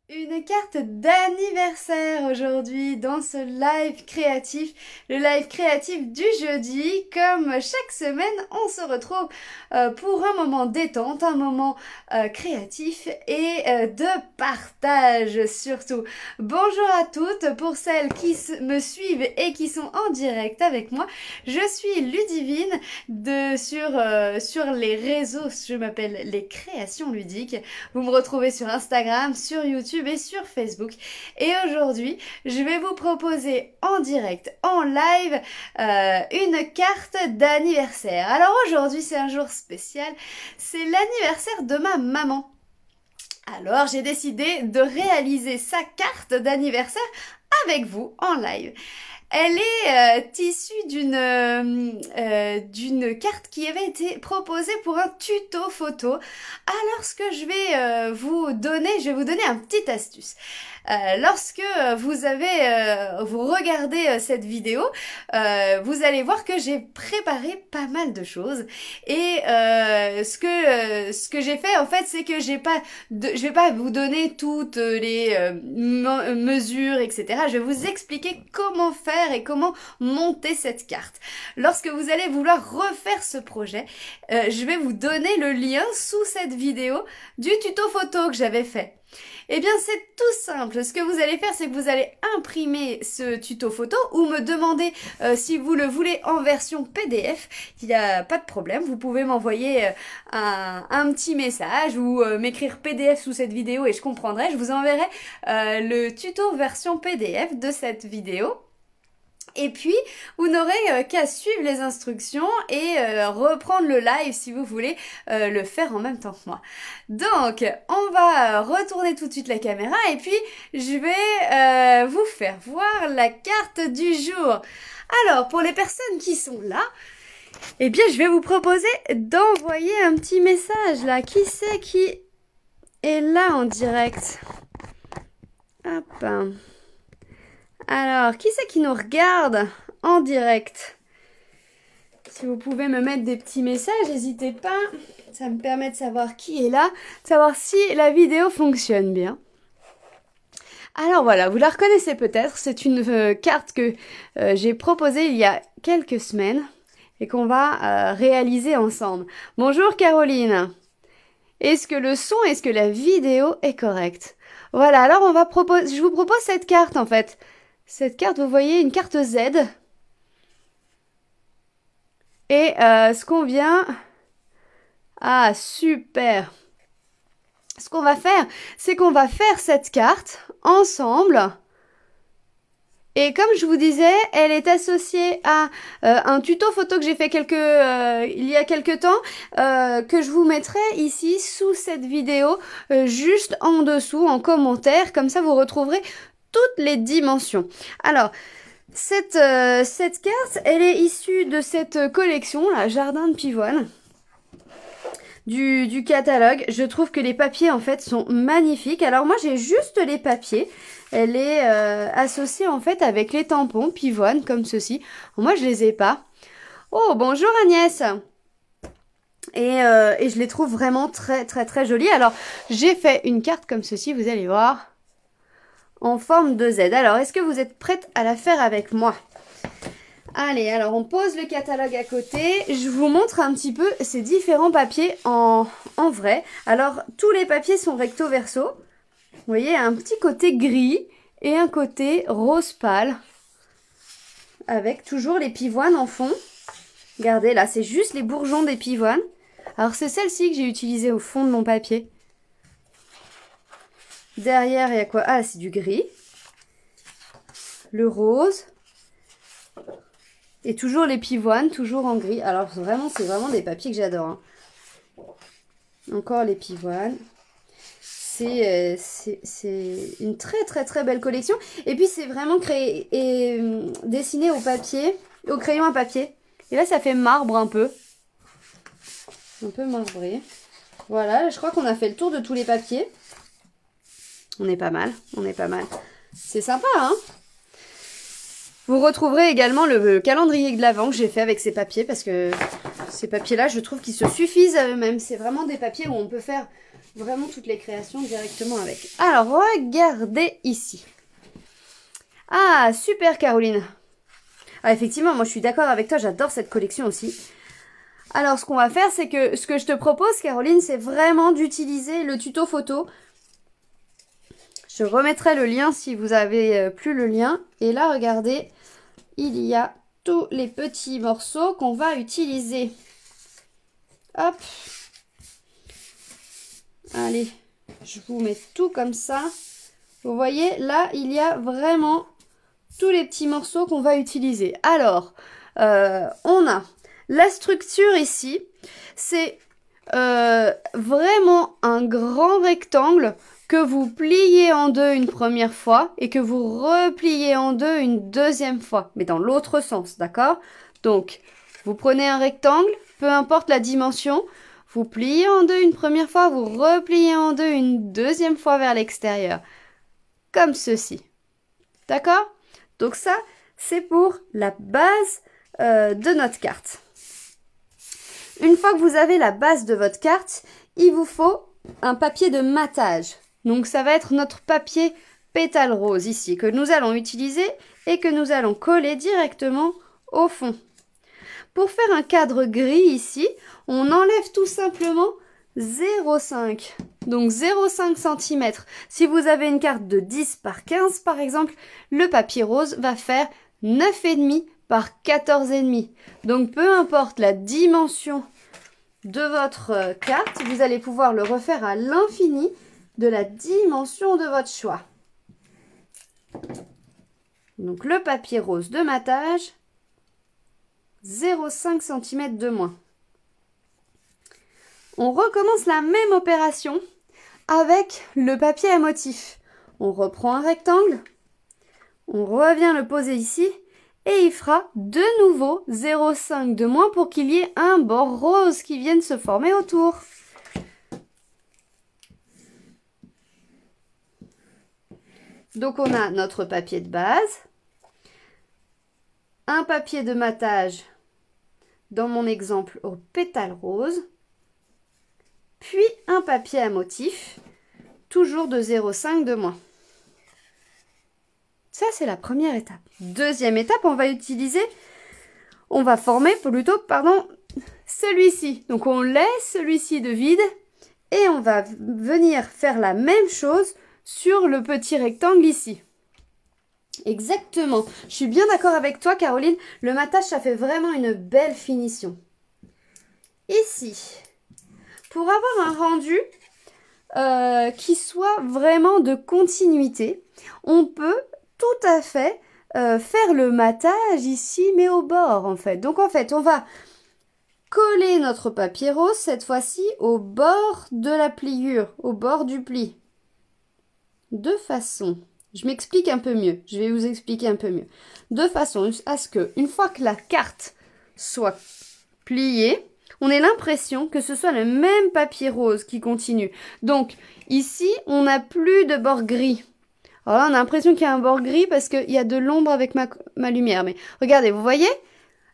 Une carte d'anniversaire aujourd'hui dans ce live créatif, le live créatif du jeudi. Comme chaque semaine, on se retrouve pour un moment détente, un moment créatif et de partage surtout. Bonjour à toutes, pour celles qui me suivent et qui sont en direct avec moi, je suis Ludivine sur les réseaux, je m'appelle Les Créations Ludiques. Vous me retrouvez sur Instagram, sur YouTube et sur Facebook. Et aujourd'hui, je vais vous proposer en direct, en live, une carte d'anniversaire. Alors aujourd'hui, c'est un jour spécial. C'est l'anniversaire de ma maman. Alors j'ai décidé de réaliser sa carte d'anniversaire avec vous en live. Elle est issue d'une carte qui avait été proposée pour un tuto photo. Alors ce que je vais vous donner une petite astuce. Lorsque vous regardez cette vidéo, vous allez voir que j'ai préparé pas mal de choses. Et ce que j'ai fait en fait, c'est que je vais pas vous donner toutes les mesures, etc. Je vais vous expliquer comment faire et comment monter cette carte. Lorsque vous allez vouloir refaire ce projet, je vais vous donner le lien sous cette vidéo du tuto photo que j'avais fait. Eh bien, c'est tout simple. Ce que vous allez faire, c'est que vous allez imprimer ce tuto photo ou me demander si vous le voulez en version PDF. Il n'y a pas de problème. Vous pouvez m'envoyer un petit message ou m'écrire PDF sous cette vidéo et je comprendrai. Je vous enverrai le tuto version PDF de cette vidéo. Et puis, vous n'aurez qu'à suivre les instructions et reprendre le live si vous voulez le faire en même temps que moi. Donc, on va retourner tout de suite la caméra et puis je vais vous faire voir la carte du jour. Alors, pour les personnes qui sont là, eh bien, je vais vous proposer d'envoyer un petit message là. Qui c'est qui est là en direct? Hop. Alors, qui c'est qui nous regarde en direct? Si vous pouvez me mettre des petits messages, n'hésitez pas. Ça me permet de savoir qui est là, de savoir si la vidéo fonctionne bien. Alors voilà, vous la reconnaissez peut-être. C'est une carte que j'ai proposée il y a quelques semaines et qu'on va réaliser ensemble. Bonjour Caroline. Est-ce que le son, est-ce que la vidéo est correcte? Voilà, alors je vous propose cette carte en fait. Cette carte, vous voyez, une carte Z. Et ce qu'on vient... Ah, super! Ce qu'on va faire, c'est qu'on va faire cette carte ensemble. Et comme je vous disais, elle est associée à un tuto photo que j'ai fait il y a quelques temps, que je vous mettrai ici sous cette vidéo, juste en dessous, en commentaire. Comme ça, vous retrouverez toutes les dimensions. Alors, cette carte, elle est issue de cette collection, la Jardin de Pivoine, du catalogue. Je trouve que les papiers, en fait, sont magnifiques. Alors, moi, j'ai juste les papiers. Elle est associée, en fait, avec les tampons Pivoine, comme ceci. Moi, je les ai pas. Oh, bonjour Agnès! Et je les trouve vraiment très, très, très jolies. Alors, j'ai fait une carte comme ceci, vous allez voir, en forme de Z. Alors, est-ce que vous êtes prête à la faire avec moi? Allez, alors on pose le catalogue à côté. Je vous montre un petit peu ces différents papiers en vrai. Alors, tous les papiers sont recto verso. Vous voyez, un petit côté gris et un côté rose pâle. Avec toujours les pivoines en fond. Regardez, là, c'est juste les bourgeons des pivoines. Alors, c'est celle-ci que j'ai utilisée au fond de mon papier. Derrière, il y a quoi? Ah, c'est du gris. Le rose. Et toujours les pivoines, toujours en gris. Alors, vraiment, c'est vraiment des papiers que j'adore. Hein. Encore les pivoines. C'est une très, très, très belle collection. Et puis, c'est vraiment créé et dessiné au papier, au crayon à papier. Et là, ça fait marbre un peu. Un peu marbré. Voilà, je crois qu'on a fait le tour de tous les papiers. On est pas mal, on est pas mal. C'est sympa, hein? Vous retrouverez également le calendrier de l'Avent que j'ai fait avec ces papiers parce que ces papiers-là, je trouve qu'ils se suffisent à eux-mêmes. C'est vraiment des papiers où on peut faire vraiment toutes les créations directement avec. Alors, regardez ici. Ah, super Caroline. Ah, effectivement, moi je suis d'accord avec toi, j'adore cette collection aussi. Alors, ce qu'on va faire, c'est que ce que je te propose, Caroline, c'est vraiment d'utiliser le tuto photo. Je remettrai le lien si vous avez plus le lien. Et là, regardez, il y a tous les petits morceaux qu'on va utiliser. Hop. Allez, je vous mets tout comme ça. Vous voyez, là, il y a vraiment tous les petits morceaux qu'on va utiliser. Alors, on a la structure ici. C'est vraiment un grand rectangle que vous pliez en deux une première fois et que vous repliez en deux une deuxième fois, mais dans l'autre sens, d'accord? Donc, vous prenez un rectangle, peu importe la dimension, vous pliez en deux une première fois, vous repliez en deux une deuxième fois vers l'extérieur, comme ceci, d'accord? Donc ça, c'est pour la base de notre carte. Une fois que vous avez la base de votre carte, il vous faut un papier de matage. Donc ça va être notre papier pétale rose ici que nous allons utiliser et que nous allons coller directement au fond. Pour faire un cadre gris ici, on enlève tout simplement 0,5. Donc 0,5 cm. Si vous avez une carte de 10 par 15 par exemple, le papier rose va faire 9,5 par 14,5. Donc peu importe la dimension de votre carte, vous allez pouvoir le refaire à l'infini de la dimension de votre choix. Donc le papier rose de matage, 0,5 cm de moins. On recommence la même opération avec le papier à motif. On reprend un rectangle, on revient le poser ici et il fera de nouveau 0,5 de moins pour qu'il y ait un bord rose qui vienne se former autour. Donc on a notre papier de base, un papier de matage, dans mon exemple au pétale rose, puis un papier à motif, toujours de 0,5 de moins. Ça, c'est la première étape. Deuxième étape, on va former plutôt, celui-ci. Donc on laisse celui-ci de vide et on va venir faire la même chose sur le petit rectangle ici. Exactement. Je suis bien d'accord avec toi, Caroline. Le matage, ça fait vraiment une belle finition. Ici, pour avoir un rendu qui soit vraiment de continuité, on peut tout à fait faire le matage ici, mais au bord, en fait. Donc, en fait, on va coller notre papier rose, cette fois-ci, au bord de la pliure, au bord du pli. De façon, je m'explique un peu mieux, je vais vous expliquer un peu mieux. De façon à ce que, une fois que la carte soit pliée, on ait l'impression que ce soit le même papier rose qui continue. Donc, ici, on n'a plus de bord gris. Alors là, on a l'impression qu'il y a un bord gris parce qu'il y a de l'ombre avec ma lumière. Mais regardez, vous voyez?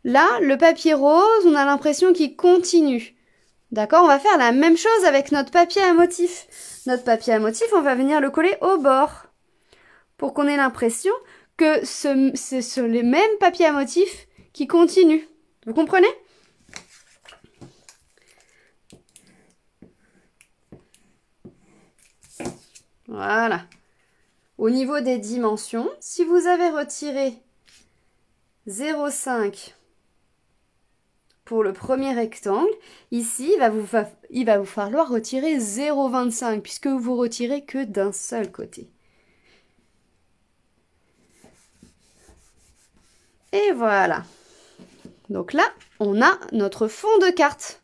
Là, le papier rose, on a l'impression qu'il continue. D'accord? On va faire la même chose avec notre papier à motif. Notre papier à motif, on va venir le coller au bord. Pour qu'on ait l'impression que ce sont les mêmes papiers à motif qui continuent. Vous comprenez? Voilà. Au niveau des dimensions, si vous avez retiré 0,5 pour le premier rectangle, ici, il va vous falloir retirer 0,25 puisque vous retirez que d'un seul côté. Et voilà. Donc là, on a notre fond de carte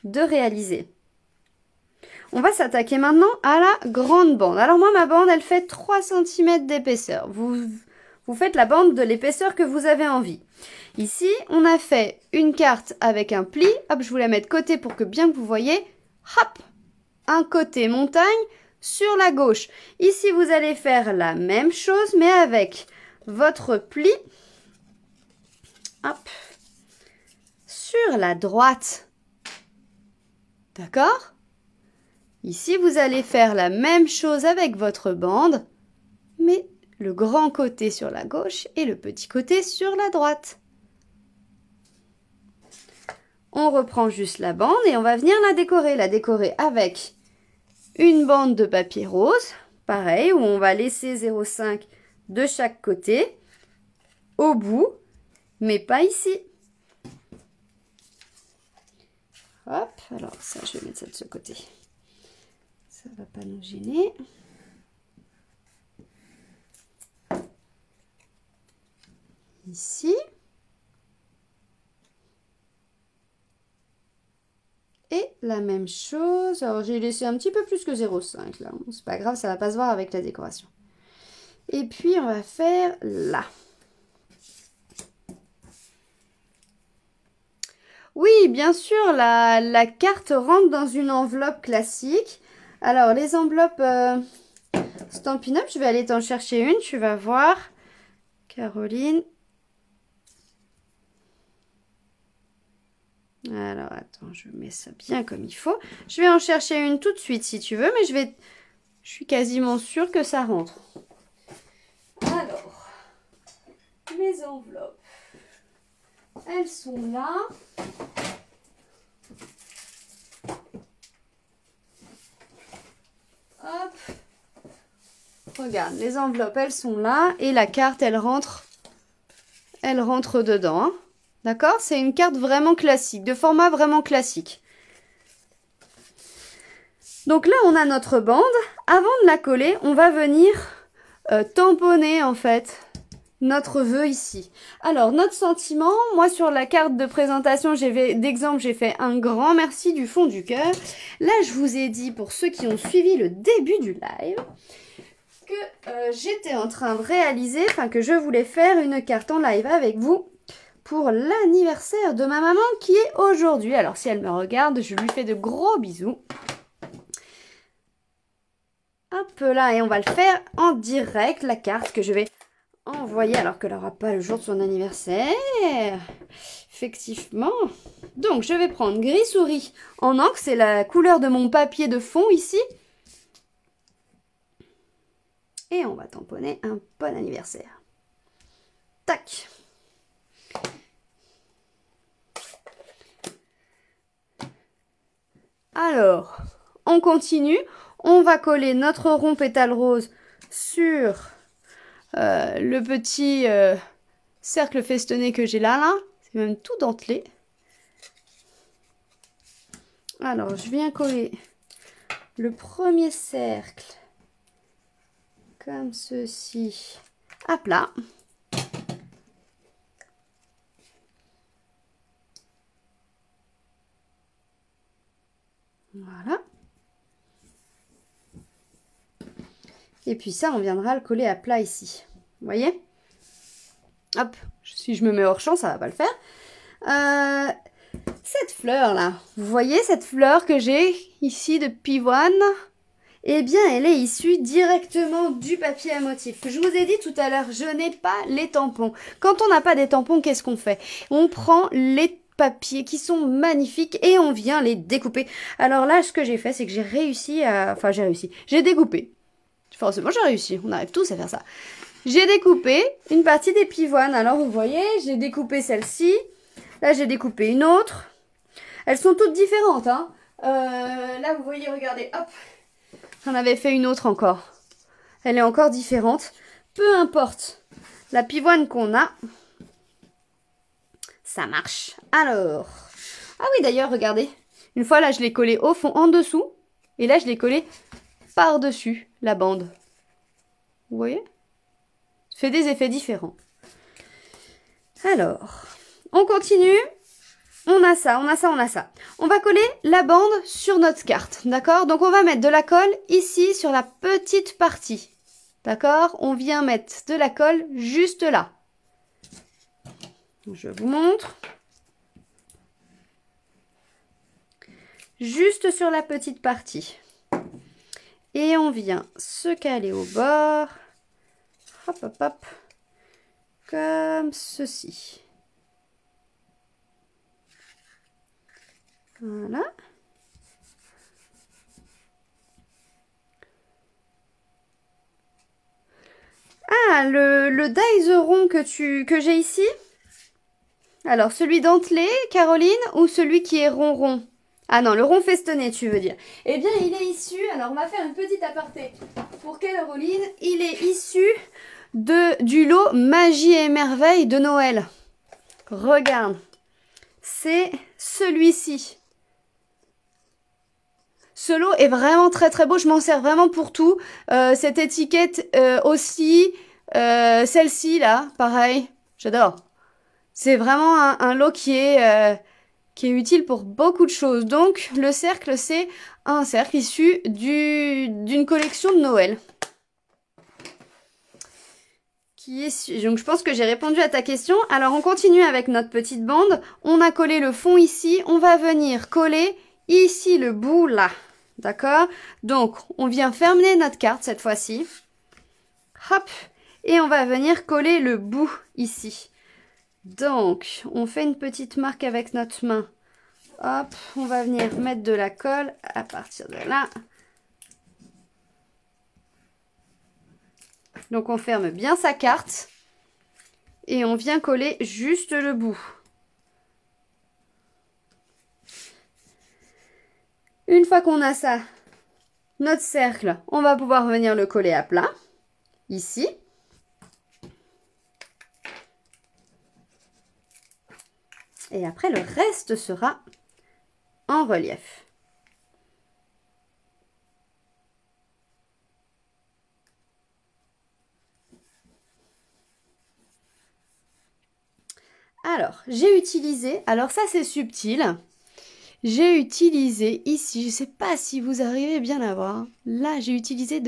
de réaliser. On va s'attaquer maintenant à la grande bande. Alors moi, ma bande, elle fait 3 cm d'épaisseur. Vous faites la bande de l'épaisseur que vous avez envie. Ici, on a fait une carte avec un pli. Hop, je vous la mets de côté pour que bien que vous voyez. Hop, un côté montagne sur la gauche. Ici, vous allez faire la même chose, mais avec votre pli. Hop, sur la droite. D'accord ? Ici, vous allez faire la même chose avec votre bande, mais le grand côté sur la gauche et le petit côté sur la droite. On reprend juste la bande et on va venir la décorer avec une bande de papier rose, pareil, où on va laisser 0,5 de chaque côté, au bout, mais pas ici. Hop, alors ça, je vais mettre ça de ce côté. Ça va pas nous gêner. Ici. Et la même chose, alors j'ai laissé un petit peu plus que 0,5 là, c'est pas grave, ça va pas se voir avec la décoration. Et puis on va faire là. Oui, bien sûr, la carte rentre dans une enveloppe classique. Alors les enveloppes Stampin' Up, je vais aller t'en chercher une, tu vas voir. Caroline. Alors, attends, je mets ça bien comme il faut. Je vais en chercher une tout de suite si tu veux, mais je suis quasiment sûre que ça rentre. Alors, les enveloppes, elles sont là. Hop. Regarde, les enveloppes, elles sont là et la carte, elle rentre dedans. Hein. D'accord? C'est une carte vraiment classique, de format vraiment classique. Donc là, on a notre bande. Avant de la coller, on va venir tamponner en fait notre vœu ici. Alors, notre sentiment, moi sur la carte de présentation d'exemple, j'ai fait un grand merci du fond du cœur. Là, je vous ai dit, pour ceux qui ont suivi le début du live, que j'étais en train de réaliser, enfin que je voulais faire une carte en live avec vous pour l'anniversaire de ma maman qui est aujourd'hui. Alors si elle me regarde, je lui fais de gros bisous. Hop là, et on va le faire en direct, la carte que je vais envoyer alors qu'elle n'aura pas le jour de son anniversaire. Effectivement. Donc je vais prendre gris souris en encre, c'est la couleur de mon papier de fond ici. Et on va tamponner un bon anniversaire. Tac. Alors, on continue. On va coller notre rond pétale rose sur le petit cercle festonné que j'ai là. C'est même tout dentelé. Alors, je viens coller le premier cercle comme ceci à plat. Voilà. Et puis ça, on viendra le coller à plat ici. Vous voyez? Hop, si je me mets hors champ, ça va pas le faire. Cette fleur là, vous voyez cette fleur que j'ai ici de pivoine? Eh bien, elle est issue directement du papier à motif. Je vous ai dit tout à l'heure, je n'ai pas les tampons. Quand on n'a pas des tampons, qu'est-ce qu'on fait? On prend les papiers qui sont magnifiques et on vient les découper. Alors là, ce que j'ai fait, c'est que j'ai réussi à... Enfin, j'ai découpé. Forcément, j'ai réussi. On arrive tous à faire ça. J'ai découpé une partie des pivoines. Alors, vous voyez, j'ai découpé celle-ci. Là, j'ai découpé une autre. Elles sont toutes différentes. Hein. Là, vous voyez, regardez, hop. J'en avais fait une autre encore. Elle est encore différente. Peu importe la pivoine qu'on a, ça marche. Alors, ah oui, d'ailleurs, regardez. Une fois, là, je l'ai collé au fond, en dessous. Et là, je l'ai collé par-dessus la bande. Vous voyez? Ça fait des effets différents. Alors, on continue. On a ça, on a ça, on a ça. On va coller la bande sur notre carte, d'accord? Donc on va mettre de la colle ici sur la petite partie, d'accord? On vient mettre de la colle juste là. Je vous montre. Juste sur la petite partie. Et on vient se caler au bord. Hop, hop, hop. Comme ceci. Voilà. Voilà, le dies rond que j'ai ici. Alors, celui dentelé, Caroline, ou celui qui est rond? Ah non, le rond festonné, tu veux dire. Eh bien, il est issu, alors on va faire une petite aparté pour Caroline. Il est issu du lot Magie et Merveille de Noël. Regarde, c'est celui-ci. Ce lot est vraiment très très beau, je m'en sers vraiment pour tout. Cette étiquette aussi, celle-ci là, pareil, j'adore. C'est vraiment un lot qui est utile pour beaucoup de choses. Donc le cercle, c'est un cercle issu d'une collection de Noël. Donc je pense que j'ai répondu à ta question. Alors on continue avec notre petite bande. On a collé le fond ici, on va venir coller ici le bout là. D'accord? Donc, on vient fermer notre carte cette fois-ci. Hop! Et on va venir coller le bout ici. Donc, on fait une petite marque avec notre main. Hop! On va venir mettre de la colle à partir de là. Donc, on ferme bien sa carte. Et on vient coller juste le bout. Une fois qu'on a ça, notre cercle, on va pouvoir venir le coller à plat, ici. Et après, le reste sera en relief. Alors, j'ai utilisé, alors ça c'est subtil. J'ai utilisé ici, je ne sais pas si vous arrivez bien à voir. Là, j'ai utilisé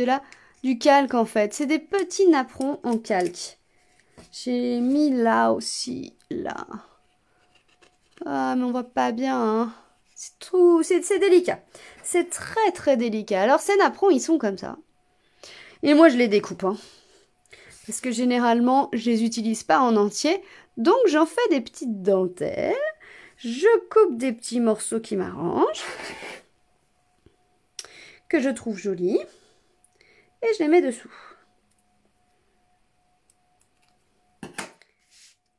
du calque en fait. C'est des petits napperons en calque. J'ai mis là aussi, là. Ah, mais on voit pas bien, hein. C'est délicat. C'est très très délicat. Alors ces napperons, ils sont comme ça. Et moi, je les découpe, hein. Parce que généralement, je les utilise pas en entier. Donc, j'en fais des petites dentelles. Je coupe des petits morceaux qui m'arrangent, que je trouve jolis, et je les mets dessous.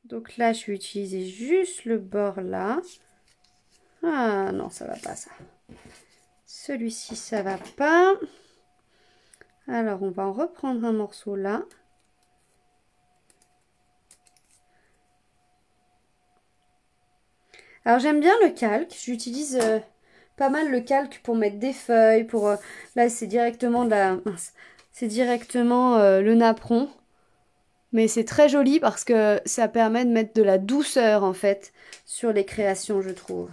Donc là, je vais utiliser juste le bord là. Ah non, ça va pas ça. Celui-ci, ça va pas. Alors, on va en reprendre un morceau là. Alors j'aime bien le calque, j'utilise pas mal le calque pour mettre des feuilles, là c'est directement le napperon. Mais c'est très joli parce que ça permet de mettre de la douceur en fait sur les créations, je trouve.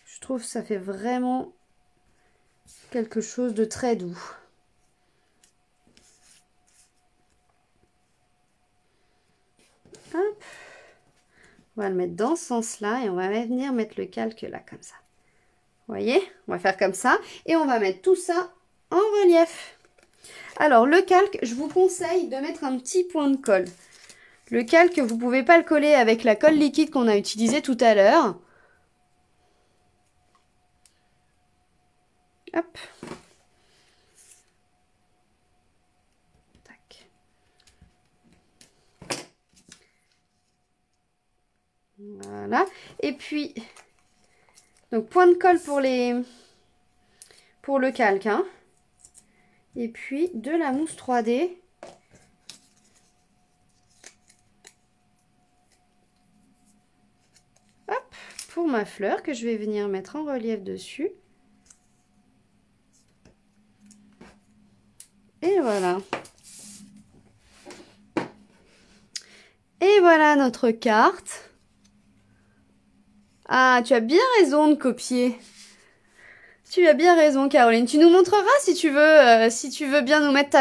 Je trouve que ça fait vraiment quelque chose de très doux. Hop. On va le mettre dans ce sens-là et on va venir mettre le calque là, comme ça. Vous voyez? On va faire comme ça et on va mettre tout ça en relief. Alors, le calque, je vous conseille de mettre un petit point de colle. Le calque, vous ne pouvez pas le coller avec la colle liquide qu'on a utilisée tout à l'heure. Hop. Tac. Voilà. Et puis, donc point de colle pour le calque, hein. Et puis de la mousse 3D. Hop, pour ma fleur que je vais venir mettre en relief dessus. Et voilà. Et voilà notre carte. Ah, tu as bien raison de copier. Tu as bien raison, Caroline. Tu nous montreras si tu veux bien nous mettre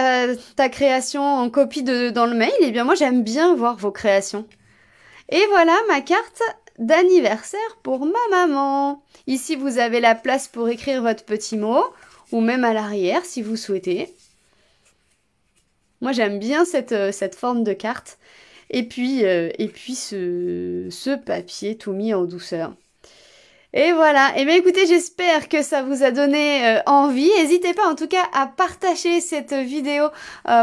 ta création en copie dans le mail. Eh bien, moi, j'aime bien voir vos créations. Et voilà ma carte d'anniversaire pour ma maman. Ici, vous avez la place pour écrire votre petit mot, ou même à l'arrière, si vous souhaitez. Moi, j'aime bien cette forme de carte. Et puis ce papier tout mis en douceur. Et voilà, et bien écoutez, j'espère que ça vous a donné envie. N'hésitez pas en tout cas à partager cette vidéo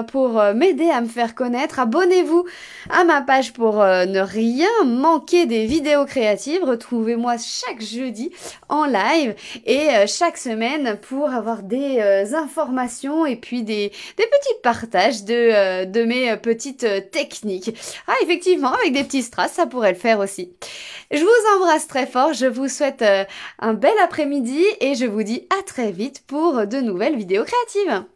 pour m'aider à me faire connaître. Abonnez-vous à ma page pour ne rien manquer des vidéos créatives. Retrouvez-moi chaque jeudi en live et chaque semaine pour avoir des informations et puis des petits partages de mes petites techniques. Ah, effectivement, avec des petits strass, ça pourrait le faire aussi. Je vous embrasse très fort, je vous souhaite un bel après-midi et je vous dis à très vite pour de nouvelles vidéos créatives.